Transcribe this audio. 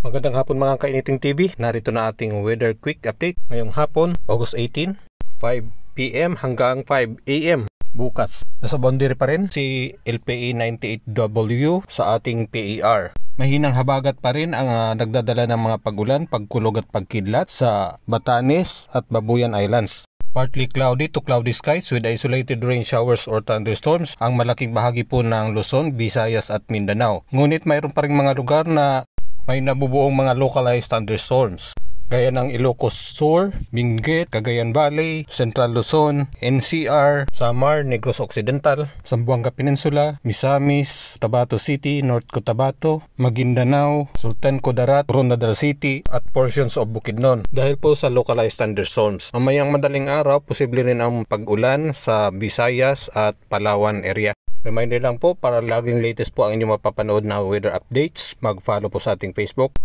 Magandang hapon mga kainiting TV. Narito na ating weather quick update. Ngayong hapon, August 18, 5 PM hanggang 5 AM. Bukas, nasa boundary pa rin si LPE 98W sa ating PER. Mahinang habagat pa rin ang nagdadala ng mga pagulan, pagkulog at pagkidlat sa Batanes at Babuyan Islands. Partly cloudy to cloudy skies with isolated rain showers or thunderstorms ang malaking bahagi po ng Luzon, Visayas at Mindanao. Ngunit mayroon pa rin mga lugar na may nabubuong mga localized thunderstorms gaya ng Ilocos Sur, Benguet, Cagayan Valley, Central Luzon, NCR, Samar, Negros Occidental, Zamboanga Peninsula, Misamis, Tabato City, North Cotabato, Maguindanao, Sultan Kudarat, Coronadal City at portions of Bukidnon dahil po sa localized thunderstorms. Mamayang madaling araw, posible rin ang pag-ulan sa Visayas at Palawan area. Reminder lang po, para laging latest po ang inyong mapapanood na weather updates, mag-follow po sa ating Facebook